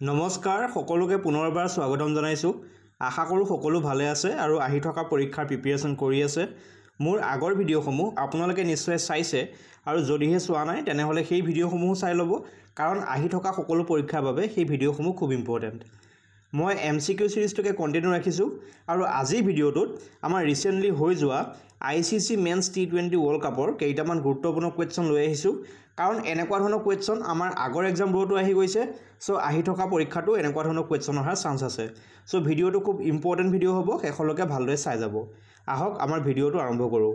নমস্কাৰ সকলোকে পুনৰবাৰ স্বাগতম জনাইছো। আশা কৰো সকলো ভালে আছে আৰু আহি থকা পৰীক্ষাৰ প্ৰিপাৰেচন কৰি আছে। মোৰ আগৰ ভিডিঅ'সমূহ আপোনালোকে নিশ্চয় চাইছে আৰু যদিহে চোৱা নাই তেনেহলে সেই ভিডিঅ'সমূহ চাই ল'ব কাৰণ আহি থকা সকলো পৰীক্ষাৰ বাবে সেই ভিডিঅ'সমূহ খুব ইম্পৰ্টেন্ট। মই MCQ সিৰিজটোকে কন্টিনিউ ৰাখিছো আৰু আজি ভিডিঅ'টোত আমাৰ ৰিসেন্টলি হৈ যোৱা ICC মেন্স T20 ওয়াৰ্ল্ড কাপৰ কেইটামান গুৰুত্বপূৰ্ণ কোৱেশ্চন লৈ আহিছো কাৰণ এনেকুৱা ধৰণৰ কোৱেশ্চন আমাৰ আগৰ এক্সামবোৰতো আহি গৈছে। সো আহি থকা পৰীক্ষাটো এনেকুৱা ধৰণৰ কোৱেশ্চন অহাৰ চান্স আছে। সো ভিডিঅ'টো খুব ইম্পৰ্টেন্ট ভিডিঅ' হ'ব, শেষলৈকে ভালদৰে চাই যাব। আহক আমাৰ ভিডিঅ'টো আৰম্ভ কৰো।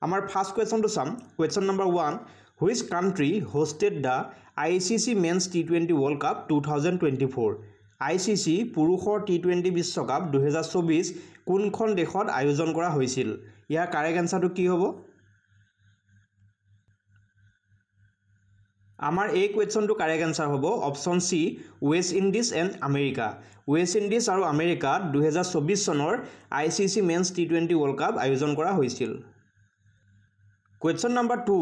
আমাৰ ফাৰ্স্ট কোৱেশ্চনটো চাম। Question number 1, which country hosted the ICC men's T20 World Cup 2024? ICC পুৰুষৰ T20 বিশ্বকাপ 2024 কোনখন দেশত আয়োজন কৰা হৈছিল? ইয়াৰ কাৰেক্ট আনসাৰটো কি হ'ব? আমাৰ এই কোৱেশ্চনটো কাৰেক্ট আনসাৰ হ'ব option C, West Indies and America. West Indies আৰু আমেৰিকাত 2024 চনৰ ICC men's T20 world cup আয়োজন কৰা হৈছিল। Question number 2,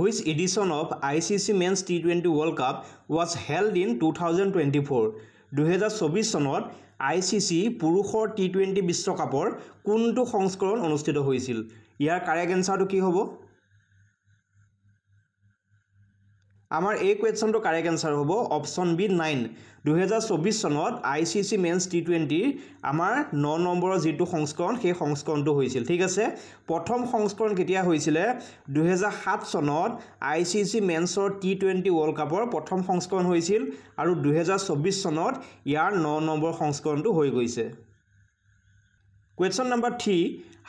which edition of ICC Men's T20 World Cup was held in 2024? 2024 চনত ICC পুৰুষৰ T20 বিশ্বকাপৰ কোনটো সংস্কৰণ অনুষ্ঠিত হৈছিল? ইয়াৰ কাৰেক্ট আনসাৰটো কি হ'ব? আমাৰ এই কোৱেশ্চনটো কাৰেক্ট আনসাৰ হ'ব অপচন বি 9। 2024 চনত ICC মেন্স T20 আমাৰ 9 নম্বৰৰ যেটো সংস্কৰণ সেই সংস্কৰণটো হৈছিল। ঠিক আছে, প্ৰথম সংস্কৰণ কেতিয়া হৈছিল? 2007 চনত ICC মেন্সৰ T20 ওয়াৰ্ল্ড কাপৰ প্ৰথম সংস্কৰণ হৈছিল আৰু 2024 চনত ইয়াৰ 9 নম্বৰ সংস্কৰণটো হৈ গৈছে। Question number 3,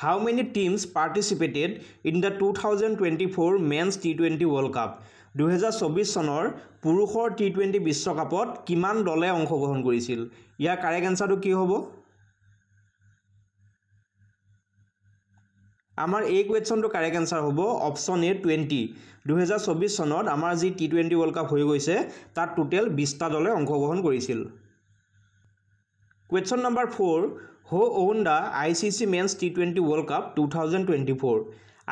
how many teams participated in the 2024 men's T20 World Cup? 2024 চনৰ পুৰুষৰ T20 বিশ্বকাপত কিমান দলে অংশগ্ৰহণ কৰিছিল? ইয়াৰ কাৰেক্ট আনসাৰটো কি হ'ব? আমাৰ এই কোৱেশ্চনটো কাৰেক্ট আনসাৰ হ'ব অপচন এ 20। 2024 চনত আমাৰ যি T20 ওয়াৰ্ল্ড কাপ হৈ গৈছে তাত টোটেল 20টা দলে অংশগ্ৰহণ কৰিছিল। Question number 4, who won the ICC Men's T20 World Cup 2024?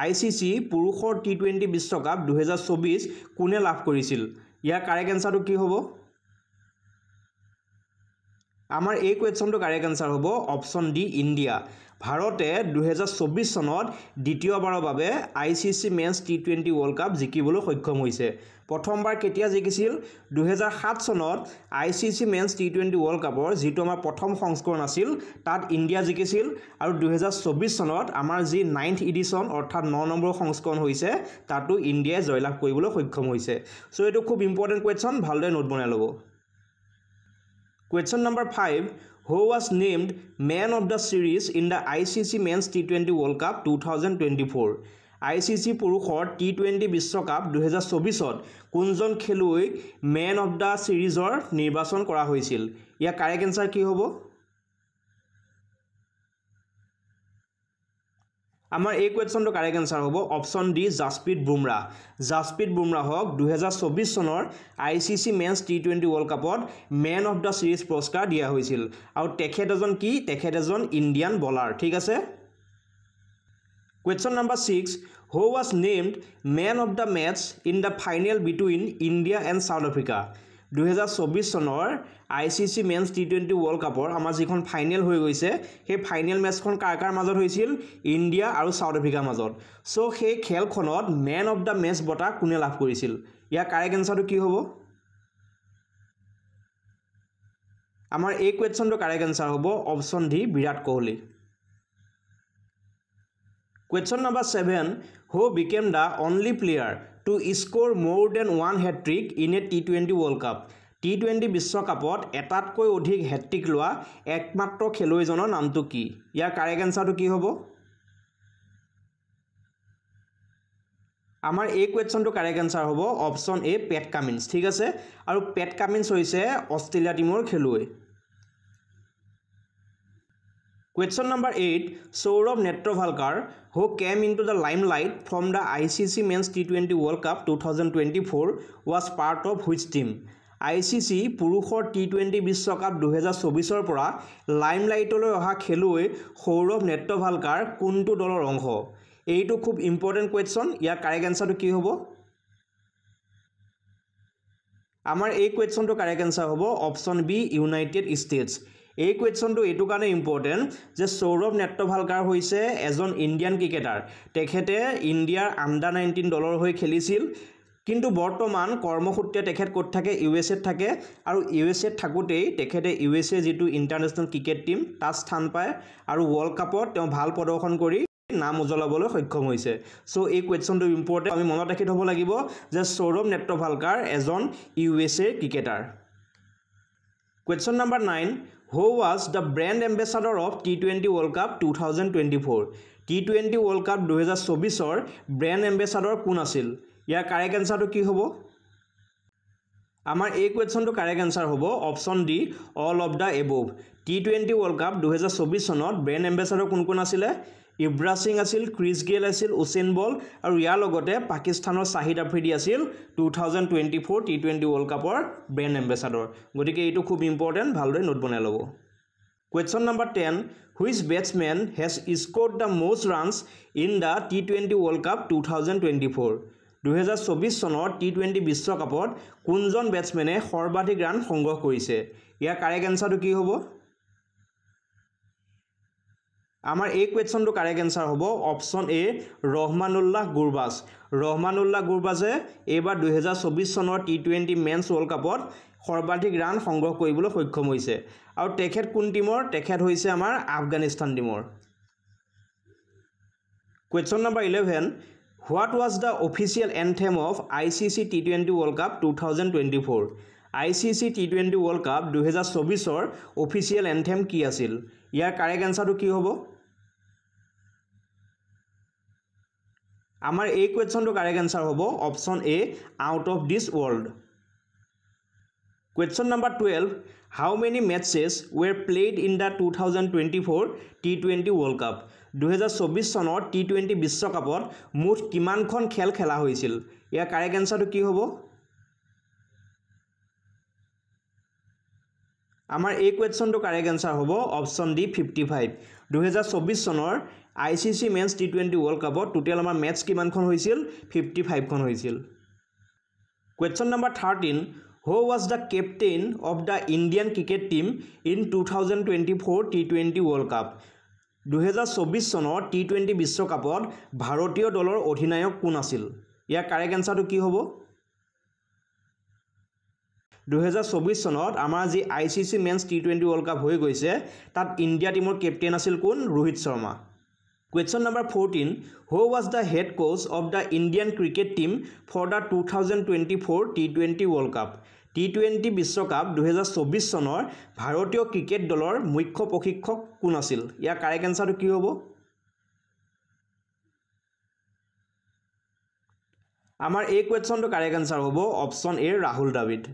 ICC পুৰুষৰ T20 বিশ্বকাপ 2024 কোনে লাভ কৰিছিল? ইয়াৰ কাৰেক্ট আনসাৰটো কি হ'ব? আমাৰ এই কোৱেশ্চনটো কাৰেক্ট আনসাৰ হ'ব অপচন ডি, ইণ্ডিয়া। ভাৰতে 2024 চনত দ্বিতীয়বাৰৰ বাবে ICC men's T20 world cup জিকিবলৈ সক্ষম হৈছে। প্ৰথমবাৰ কেতিয়া জিকিছিল? 2007 চনত ICC মেন্স T20 ওয়াৰ্ল্ড কাপৰ যেটো আমাৰ প্ৰথম সংস্কৰণ আছিল তাত ইণ্ডিয়া জিকিছিল আৰু 2024 চনত আমাৰ যি 9th এডিশন অৰ্থাৎ 9 নম্বৰ সংস্কৰণ হৈছে তাতো ইণ্ডিয়াই জয়লাভ কৰিবলৈ সক্ষম হৈছে। সো এটো খুব ইম্পৰ্টেন্ট কোৱেশ্চন, ভালদৰে নোট বনাই ল'ব। Question number 5, who was named man of the series in the ICC Men's T20 World Cup 2024? ICC পুৰুষৰ T20 বিশ্বকাপ 2024ত কোনজন খেলুৱৈক man of the series-ৰ নিৰ্বাচন কৰা হৈছিল? ইয়াৰ কাৰেক্ট আনসাৰ কি হ'ব? আমাৰ এই কোৱেশ্চনটো কাৰেক্ট আনসাৰ হ'ব অপচন ডি, জাসপ্ৰীত বুমৰাহ। জাসপ্ৰীত বুমৰাহক 2024 চনৰ ICC মেন্স T20 ওয়াৰ্ল্ড কাপত মেন অফ দা সিৰিজ পুৰস্কাৰ দিয়া হৈছিল আৰু তেখেত এজন কি? তেখেত এজন ইণ্ডিয়ান বলাৰ। ঠিক আছে। Question number 6, who was named man of the match in the final between India and South Africa? 2024 চনৰ ICC মেন্স T20 ওয়াৰ্ল্ড কাপৰ আমাৰ যিখন ফাইনেল হৈ গৈছে সেই ফাইনেল মেচখন কাৰ মাজত হৈছিল? ইণ্ডিয়া আৰু সাউথ আফ্ৰিকাৰ মাজত। সো সেই খেলখনত মেন অফ দা মেচ বঁটা কোনে লাভ কৰিছিল? ইয়াৰ কাৰেক্ট আনসাৰটো কি হ'ব? আমাৰ এই কোৱেশ্চনটো কাৰেক্ট আনসাৰ হ'ব option D, Virat Kohli. Question number 7, who became the only player to score more than one hat-trick in a T20 World Cup? T20 বিশ্বকাপত এটাতকৈ অধিক হেট্ৰিক লোৱা একমাত্ৰ খেলুৱৈজনৰ নামটো কি? ইয়াৰ কাৰেক্ট আনসাৰটো কি হ'ব? আমাৰ এই কোৱেশ্চনটো কাৰেক্ট আনসাৰ হ'ব অপচন এ, পেট কামিন্স। ঠিক আছে, আৰু পেট কামিন্স হৈছে অষ্ট্ৰেলিয়া টিমৰ খেলুৱৈ। Question number 8, Saurav Netravalkar, who came into the limelight from the ICC Men's T20 World Cup 2024, was part of which team? ICC পুৰুষৰ T20 বিশ্বকাপ 2024ৰ পৰা লাইমলাইটলৈ অহা খেলুৱৈ সৌৰভ নেত্ৰভালকাৰ কোনটো দলৰ অংশ? এইটো খুব ইম্পৰ্টেন্ট কোৱেশ্চন। ইয়াৰ কাৰেক্ট আনসাৰটো কি হ'ব? আমাৰ এই কুৱেশ্যনটো কাৰেক্ট এনসাৰ হ'ব অপশ্যন বি ইউনাইটেড ষ্টেটছ। এই কুৱেশ্যনটো এইটো কাৰণে ইম্পৰ্টেণ্ট যে সৌৰভ নেত্ৰভালকাৰ হৈছে এজন ইণ্ডিয়ান ক্ৰিকেটাৰ। তেখেতে ইণ্ডিয়াৰ আণ্ডাৰ-19 দলৰ হৈ খেলিছিল, কিন্তু বৰ্তমান কৰ্মসূত্ৰে তেখেত ক'ত থাকে, ইউএছএত থাকে। আৰু ইউএছএত থাকোঁতেই তেখেতে ইউএছএ যিটো ইণ্টাৰনেশ্যনেল ক্ৰিকেট টীম তাত স্থান পায় আৰু ৱৰ্ল্ড কাপত তেওঁ ভাল প্ৰদৰ্শন কৰি নাম উজ্বলাবলৈ সক্ষম হৈছে। সো এই কুৱেশ্যনটো ইম্পৰ্টেণ্ট, আমি মনত ৰাখি থ'ব লাগিব যে সৌৰভ নেত্ৰভালকাৰ এজন USA cricketer. Question number 9, who was the brand ambassador of T20 world cup 2024? T20 world cup 2024ৰ ব্ৰেণ্ড এম্বেচাডৰ কোন আছিল? ইয়াৰ কাৰেক্ট এনসাৰটো কি হ'ব? আমাৰ এই কুৱেশ্যনটো কাৰেক্ট এনসাৰ হ'ব option D all of the above. T20 world cup 2024 চনত ব্ৰেণ্ড এম্বেচাডৰ কোন কোন আছিলে? ইব্ৰাহিম সিং আছিল, ক্ৰিছ গেইল আছিল, উছেইন বল্ট আৰু ইয়াৰ লগতে পাকিস্তানৰ শাহিদ আফ্ৰিদি আছিল 2024 T20 ৱৰ্ল্ড কাপৰ ব্ৰেণ্ড এম্বেচাডৰ। গতিকে এইটো খুব ইম্পৰ্টেণ্ট, ভালদৰে নোট বনাই ল'ব। Question number 10, which batsman has scored the most runs in the T20 world cup 2024? 2024 চনৰ T20 বিশ্বকাপত কোনজন বেটছমেনে সৰ্বাধিক ৰান সংগ্ৰহ কৰিছে? ইয়াৰ কাৰেক্ট এনসাৰটো কি হ'ব? আমাৰ এই কুৱেশ্যনটো কাৰেক্ট এনসাৰ হ'ব অপশ্যন এ ৰহমানুল্লাহ গুৰবাজ। ৰহমানুল্লাহ গুৰবাজে এইবাৰ 2024 চনৰ T20 মেন্স ৱৰ্ল্ড কাপত সৰ্বাধিক ৰান সংগ্ৰহ কৰিবলৈ সক্ষম হৈছে। আৰু তেখেত কোন টিমৰ? তেখেত হৈছে আমাৰ আফগানিস্তান টিমৰ। Question number 11, what was the official anthem of ICC T20 world cup 2024? ICC T20 world cup 2024ৰ অফিচিয়েল এন্থেম কি আছিল? ইয়াৰ কাৰেক্ট এনসাৰটো কি হ'ব? আমাৰ এই কুৱেশ্যনটো কাৰেক্ট এনসাৰ হ'ব option A out of this world. Question number 12, how many matches were played in the 2024 T20 world cup? 2024 চনৰ T20 বিশ্বকাপত মুঠ কিমানখন খেল খেলা হৈছিল? ইয়াৰ কাৰেক্ট এনসাৰটো কি হ'ব? আমাৰ এই কুৱেশ্যনটো কাৰেক্ট এনসাৰ হ'ব অপশ্যন ডি 55। 2024 চনৰ ICC মেন্স T20 ৱৰ্ল্ড কাপত টোটেল আমাৰ মেটচ কিমানখন হৈছিল? 55খন হৈছিল। Question number 13, who was the captain of the Indian cricket team in 2024 T20 world cup? 2024 চনৰ T20 বিশ্বকাপত ভাৰতীয় দলৰ অধিনায়ক কোন আছিল? ইয়াৰ কাৰেক্ট এনসাৰটো কি হ'ব? 2024 চনত আমাৰ যি ICC men's T20 world cup হৈ গৈছে তাত ইণ্ডিয়া টিমৰ কেপ্টেইন আছিল কোন? Rohit Sharma. Question number 14, who was the head coach of the Indian cricket team for the 2024 T20 world cup? T20 বিশ্বকাপ 2024 চনৰ ভাৰতীয় ক্ৰিকেট দলৰ মুখ্য প্ৰশিক্ষক কোন আছিল? ইয়াৰ কাৰেক্ট এনসাৰটো কি হ'ব? আমাৰ এই কুৱেশ্যনটো কাৰেক্ট এনসাৰ হ'ব option A Rahul Dravid.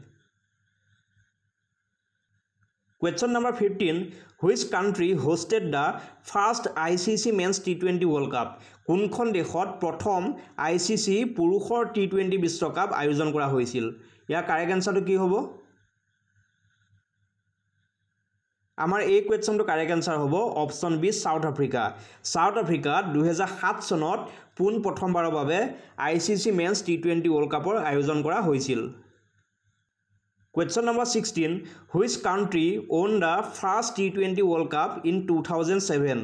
Question number 15, which country hosted the first ICC men's T20 world cup? কোনখন দেশত প্ৰথম ICC পুৰুষৰ T20 বিশ্বকাপ আয়োজন কৰা হৈছিল? ইয়াৰ কাৰেক্ট এনসাৰটো কি হ'ব? আমাৰ এই কুৱেশ্যনটো কাৰেক্ট এনসাৰ হ'ব option B South Africa. South আফ্ৰিকাত 2007 চনত পোন প্ৰথমবাৰৰ বাবে ICC মেন্স T20 ৱৰ্ল্ড কাপৰ আয়োজন কৰা হৈছিল। Question number 16, which country won the first T20 world cup in 2007?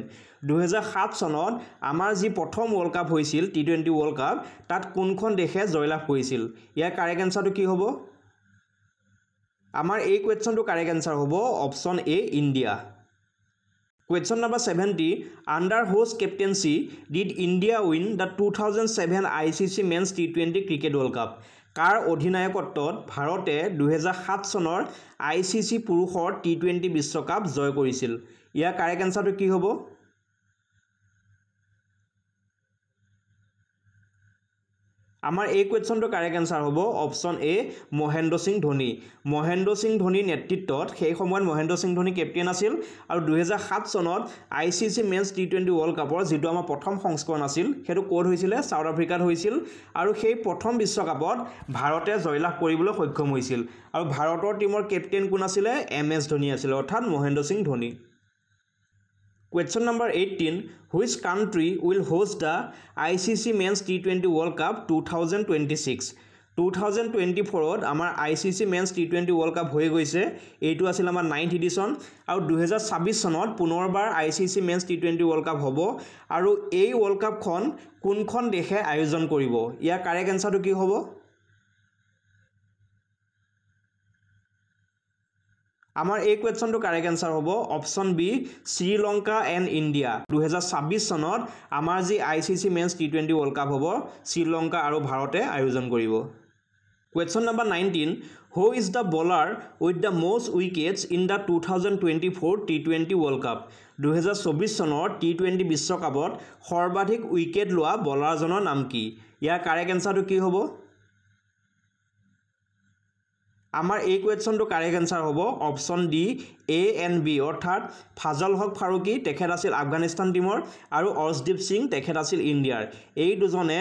2007 চনত আমাৰ যি প্ৰথম ৱৰ্ল্ড কাপ হৈছিল T20 ৱৰ্ল্ড কাপ তাত কোনখন দেশে জয়লাভ কৰিছিল? ইয়াৰ কাৰেক্ট এনসাৰটো কি হ'ব? আমাৰ এই কুৱেশ্যনটো কাৰেক্ট এনসাৰ হ'ব option A India. Question number 70, under whose captaincy did India win the 2007 ICC men's T20 cricket world cup? কাৰ অধিনায়কত্বত ভাৰতে 2007 চনৰ ICC পুৰুষৰ T20 বিশ্বকাপ জয় কৰিছিল? ইয়াৰ কাৰেক্ট এনসাৰটো কি হ'ব? আমাৰ এই কুৱেশ্যনটো কাৰেক্ট এনসাৰ হ'ব অপশ্যন এ মহেন্দ্ৰ সিং ধোনী। মহেন্দ্ৰ সিং ধোনীৰ নেতৃত্বত সেই সময়ত মহেন্দ্ৰ সিং ধোনী কেপ্টেইন আছিল আৰু 2007 চনত ICC মেন্স T20 ৱৰ্ল্ড কাপৰ যিটো আমাৰ প্ৰথম সংস্কৰণ আছিল সেইটো ক'ত হৈছিলে? সাউথ আফ্ৰিকাত হৈছিল। আৰু সেই প্ৰথম বিশ্বকাপত ভাৰতে জয়লাভ কৰিবলৈ সক্ষম হৈছিল আৰু ভাৰতৰ টিমৰ কেপ্টেইন কোন আছিলে? MS ধোনী আছিল, অৰ্থাৎ Mahendra Singh Dhoni. Question number 18, which country will host the ICC Men's T20 World Cup 2026? 2024 আমাৰ ICC men's T20 world cup হৈ গৈছে এইটো আছিল আমাৰ 9th এডিশ্যন আৰু 2026 চনত পুনৰবাৰ ICC men's T20 world cup হ'ব আৰু এই ৱৰ্ল্ড কাপখন কোনখন দেশে আয়োজন কৰিব ইয়াৰ কাৰেক্ট এনসাৰটো কি হ'ব আমাৰ এই কোৱেশ্চনটো কাৰেক্ট এনসাৰ হ'ব option B Sri Lanka and India 2026 চনত আমাৰ যি ICC men's T20 world cup হ'ব শ্ৰীলংকা আৰু ভাৰতে আয়োজন কৰিব Question number 19 Who is the bowler with the most wickets in the 2024 T20 World Cup 2024 চনৰ T20 বিশ্বকাপত সৰ্বাধিক উইকেট লোৱা বলাৰজনৰ নাম কি ইয়াৰ কাৰেক্ট এনসাৰটো কি হ'ব আমাৰ এই কোৱেশ্চনটো কাৰেক্ট এনসাৰ হ'ব option D A and B অৰ্থাৎ ফাজল হক ফাৰুকি তেখেত আছিল আফগানিস্তান টিমৰ আৰু অৰ্শদীপ সিং তেখেত আছিল ইণ্ডিয়াৰ এই দুজনে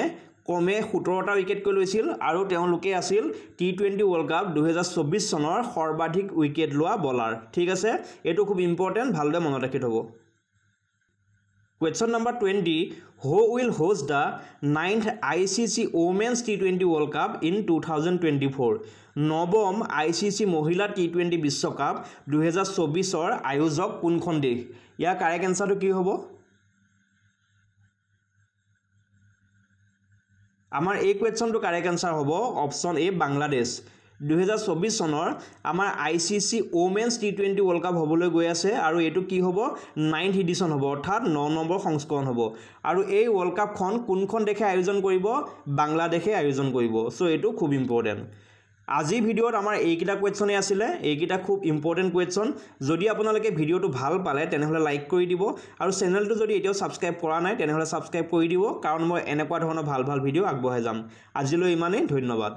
কমে 17টা উইকেট কৈ লৈছিল আৰু তেওঁলোকে আছিল T20 ৱৰ্ল্ড কাপ 2024 চনৰ সৰ্বাধিক উইকেট লোৱা বলাৰ ঠিক আছে এটো খুব ইম্পৰ্টেন্ট ভালদৰে মনত ৰাখি থব Question number 20 Who will host the 9th ICC Women's T20 World Cup in 2024 নৱম ICC মহিলা T20 বিশ্বকাপ 2024 ৰ আয়োজক কোনখন দেশ ইয়াৰ কাৰেক্ট এনসাৰটো কি হ'ব আমাৰ এই কোৱেশ্চনটো কাৰেক্ট এনসাৰ হ'ব অপচন এ বাংলাদেশ 2024 চনৰ আমাৰ ICC Women's T20 World Cup হ'বলৈ গৈ আছে আৰু এটো কি হ'ব 9th এডিশ্যন হ'ব অৰ্থাৎ 9 নম্বৰ সংস্কৰণ হ'ব আৰু এই ৱৰ্ল্ড কাপখন কোনখন দেশে আয়োজন কৰিব বাংলাদেশে আয়োজন কৰিব সো এটো খুব ইম্পৰ্টেন্ট আজি ভিডিওত আমাৰ এইকিটা কোৱেশ্চনে আছিল এইকিটা খুব ইম্পৰ্টেন্ট কোৱেশ্চন যদি আপোনালোকে ভিডিওটো ভাল পালে তেনেহলে লাইক কৰি দিব আৰু চেনেলটো যদি এতিয়াও সাবস্ক্ৰাইব কৰা নাই তেনেহলে সাবস্ক্ৰাইব কৰি দিব কাৰণ মই এনেকুৱা ধৰণৰ ভাল ভাল ভিডিও আগবঢ়াই যাম আজিলৈ ইমানেই ধন্যবাদ